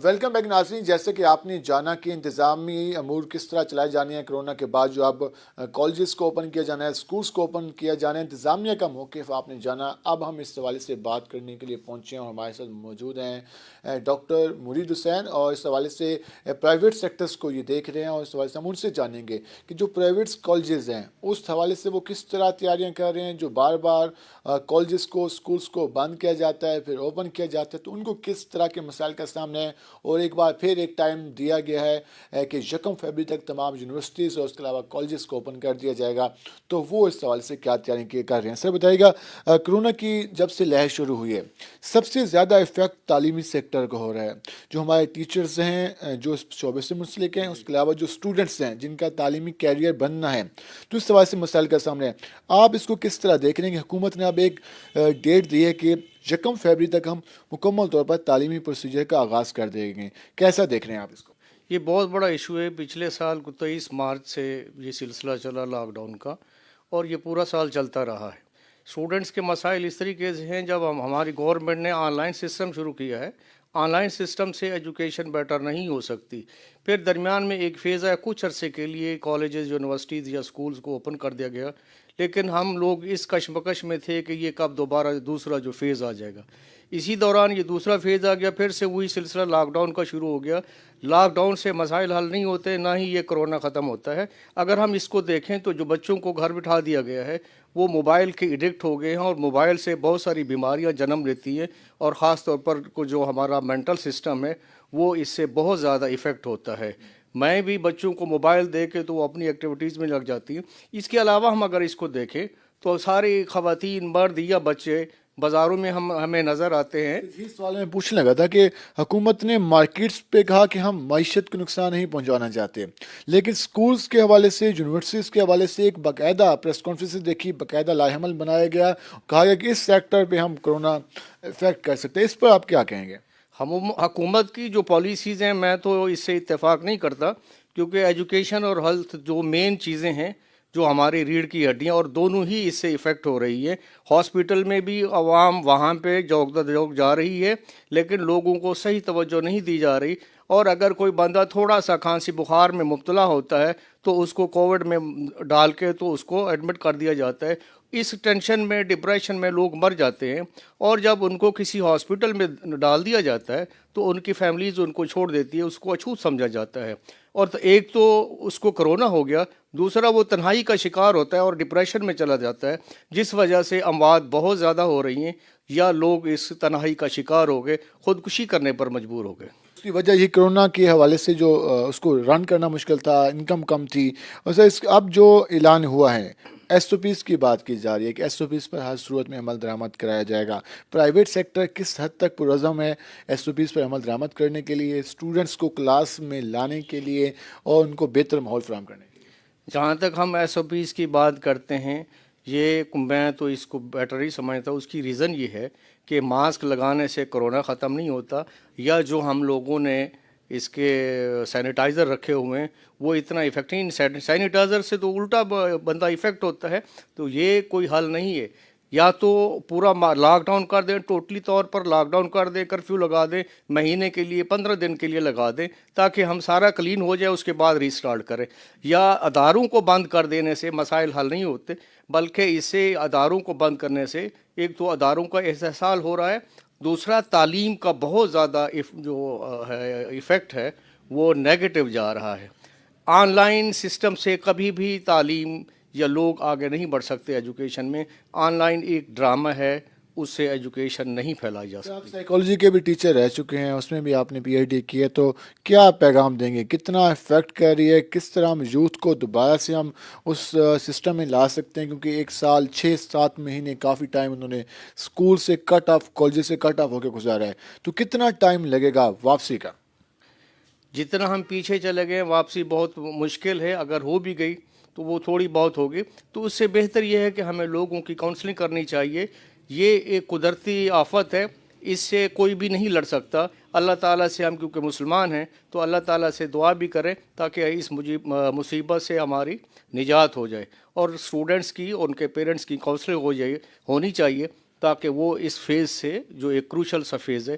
Welcome back ناظرین، جیسے کہ آپ نے جانا کہ انتظامی امور کس طرح چلائے جانے ہیں کرونا کے بعد، جو اب کالجز کو اوپن کیا جانا ہے، سکولز کو اوپن کیا جانا ہے، انتظامیہ کا موقف آپ نے جانا۔ اب ہم اس حوالے سے بات کرنے کے لیے پہنچے ہیں اور ہمارے ساتھ موجود ہیں ڈاکٹر مرید حسین، اور اس حوالے سے پرائیویٹ سیکٹرز کو یہ دیکھ رہے ہیں، اور اس حوالے سے ہم ان سے جانیں گے کہ جو پرائیویٹ کالجز ہیں اس حوالے سے وہ کس طرح تیاریاں کر رہے ہیں، جو بار بار کالجز کو سکولز کو بند کیا جاتا ہے پھر اوپن کیا جاتا ہے، تو ان کو کس طرح کے مسائل کا سامنا ہے۔ اور ایک بار پھر ایک ٹائم دیا گیا ہے کہ 1 فروری تک تمام یونیورسٹیز اور اس کے علاوہ کالجز کو اوپن کر دیا جائے گا، تو وہ اس حوالے سے کیا تیاری کر رہے ہیں۔ سر بتائیے گا، کرونا کی جب سے لہر شروع ہوئی ہے سب سے زیادہ افیکٹ تعلیمی سیکٹر کو ہو رہا ہے، جو ہمارے ٹیچرز ہیں جو اس شعبے سے منسلک ہیں، اس کے علاوہ جو اسٹوڈنٹس ہیں جن کا تعلیمی کیریئر بننا ہے، تو اس حوالے سے مسائل کا سامنے ہے۔ آپ اس کو کس طرح دیکھ رہے ہیں کہ حکومت نے اب ایک ڈیٹ دی ہے کہ 1 فروری تک ہم مکمل طور پر تعلیمی پروسیجر کا آغاز کر دیں گے، کیسا دیکھ رہے ہیں آپ اس کو؟ یہ بہت بڑا ایشو ہے۔ پچھلے سال کو 23 مارچ سے یہ سلسلہ چلا لاک ڈاؤن کا، اور یہ پورا سال چلتا رہا ہے۔ اسٹوڈنٹس کے مسائل اس طریقے سے ہیں، جب ہماری گورنمنٹ نے آن لائن سسٹم شروع کیا ہے، آن لائن سسٹم سے ایجوکیشن بیٹر نہیں ہو سکتی۔ پھر درمیان میں ایک فیز ہے، کچھ عرصے کے لیے کالجز یونیورسٹیز یا سکولز کو اوپن کر دیا گیا، لیکن ہم لوگ اس کشمکش میں تھے کہ یہ کب دوبارہ دوسرا جو فیز آ جائے گا۔ اسی دوران یہ دوسرا فیز آ گیا، پھر سے وہی سلسلہ لاک ڈاؤن کا شروع ہو گیا۔ لاک ڈاؤن سے مسائل حل نہیں ہوتے، نہ ہی یہ کرونا ختم ہوتا ہے۔ اگر ہم اس کو دیکھیں تو جو بچوں کو گھر بٹھا دیا گیا ہے وہ موبائل کے ایڈکٹ ہو گئے ہیں، اور موبائل سے بہت ساری بیماریاں جنم لیتی ہیں، اور خاص طور پر جو ہمارا مینٹل سسٹم ہے وہ اس سے بہت زیادہ ایفیکٹ ہوتا ہے۔ میں بھی بچوں کو موبائل دے کے تو وہ اپنی ایکٹیویٹیز میں لگ جاتی ہیں۔ اس کے علاوہ ہم اگر اس کو دیکھیں تو ساری خواتین، مرد یا بچے بازاروں میں ہمیں نظر آتے ہیں۔ یہ سوال میں پوچھنے لگا تھا کہ حکومت نے مارکیٹس پہ کہا کہ ہم معیشت کو نقصان نہیں پہنچانا چاہتے، لیکن سکولز کے حوالے سے، یونیورسٹیز کے حوالے سے ایک باقاعدہ پریس کانفرنس دیکھی، باقاعدہ لائحہ عمل بنایا گیا، کہا گیا کہ اس سیکٹر پہ ہم کرونا افیکٹ کر سکتے ہیں۔ اس پر آپ کیا کہیں گے؟ حکومت کی جو پالیسیز ہیں میں تو اس سے اتفاق نہیں کرتا، کیونکہ ایجوکیشن اور ہیلتھ جو مین چیزیں ہیں، جو ہماری ریڑھ کی ہڈیاں، اور دونوں ہی اس سے ایفیکٹ ہو رہی ہے۔ ہاسپٹل میں بھی عوام وہاں پہ جوک جوک جا رہی ہے، لیکن لوگوں کو صحیح توجہ نہیں دی جا رہی۔ اور اگر کوئی بندہ تھوڑا سا کھانسی بخار میں مبتلا ہوتا ہے تو اس کو کووڈ میں ڈال کے تو اس کو ایڈمٹ کر دیا جاتا ہے۔ اس ٹینشن میں، ڈپریشن میں لوگ مر جاتے ہیں، اور جب ان کو کسی ہاسپٹل میں ڈال دیا جاتا ہے تو ان کی فیملیز ان کو چھوڑ دیتی ہے، اس کو اچھوت سمجھا جاتا ہے۔ اور ایک تو اس کو کرونا ہو گیا، دوسرا وہ تنہائی کا شکار ہوتا ہے اور ڈپریشن میں چلا جاتا ہے، جس وجہ سے اموات بہت زیادہ ہو رہی ہیں، یا لوگ اس تنہائی کا شکار ہو گئے، خودکشی کرنے پر مجبور ہو گئے۔ اس کی وجہ یہ کرونا کے حوالے سے جو اس کو رن کرنا مشکل تھا، انکم کم تھی، اور سر اب جو اعلان ہوا ہے ایس او پیز کی بات کی جا رہی ہے کہ ایس او پیز پر ہر صورت میں عمل درآمد کرایا جائے گا۔ پرائیویٹ سیکٹر کس حد تک پرعزم ہے ایس او پیز پر عمل درآمد کرنے کے لیے، اسٹوڈنٹس کو کلاس میں لانے کے لیے اور ان کو بہتر ماحول فراہم کرنے کے لیے؟ جہاں تک ہم ایس او پیز کی بات کرتے ہیں، یہ میں تو اس کو بیٹر ہی سمجھتا ہوں۔ اس کی ریزن یہ ہے کہ ماسک لگانے سے کرونا ختم نہیں ہوتا، یا جو ہم لوگوں نے اس کے سینیٹائزر رکھے ہوئے ہیں وہ اتنا افیکٹ نہیں۔ سینیٹائزر سے تو الٹا بندہ افیکٹ ہوتا ہے، تو یہ کوئی حل نہیں ہے۔ یا تو پورا لاک ڈاؤن کر دیں، ٹوٹلی طور پر لاک ڈاؤن کر دیں، کرفیو لگا دیں، مہینے کے لیے، 15 دن کے لیے لگا دیں، تاکہ ہم سارا کلین ہو جائے، اس کے بعد ریسٹارٹ کریں۔ یا اداروں کو بند کر دینے سے مسائل حل نہیں ہوتے، بلکہ اس سے اداروں کو بند کرنے سے ایک تو اداروں کا استحصال ہو رہا ہے، دوسرا تعلیم کا بہت زیادہ جو ایفیکٹ ہے وہ نیگیٹو جا رہا ہے۔ آن لائن سسٹم سے کبھی بھی تعلیم یا لوگ آگے نہیں بڑھ سکتے ایجوکیشن میں۔ آن لائن ایک ڈرامہ ہے، اس سے ایجوکیشن نہیں پھیلائی جا آپ سکتی۔ سائیکالوجی کے بھی ٹیچر رہ چکے ہیں، اس میں بھی آپ نے پی ایچ ڈی کی ہے، تو کیا پیغام دیں گے؟ کتنا افیکٹ کر رہی ہے؟ کس طرح ہم یوتھ کو دوبارہ سے ہم اس سسٹم میں لا سکتے ہیں؟ کیونکہ 1 سال 6-7 مہینے کافی ٹائم انہوں نے اسکول سے کٹ آف، کالج سے کٹ آف ہو کے گزارا ہے، تو کتنا ٹائم لگے گا واپسی کا؟ جتنا ہم پیچھے چلے گئے واپسی بہت مشکل ہے، اگر ہو بھی گئی تو وہ تھوڑی بہت ہوگی۔ تو اس سے بہتر یہ ہے کہ ہمیں لوگوں کی کاؤنسلنگ کرنی چاہیے۔ یہ ایک قدرتی آفت ہے، اس سے کوئی بھی نہیں لڑ سکتا۔ اللہ تعالیٰ سے ہم کیونکہ مسلمان ہیں تو اللہ تعالیٰ سے دعا بھی کریں تاکہ اس مصیبت سے ہماری نجات ہو جائے، اور اسٹوڈنٹس کی، ان کے پیرنٹس کی کاؤنسلنگ ہونی چاہیے، تاکہ وہ اس فیز سے، جو ایک کروشل سا فیز ہے،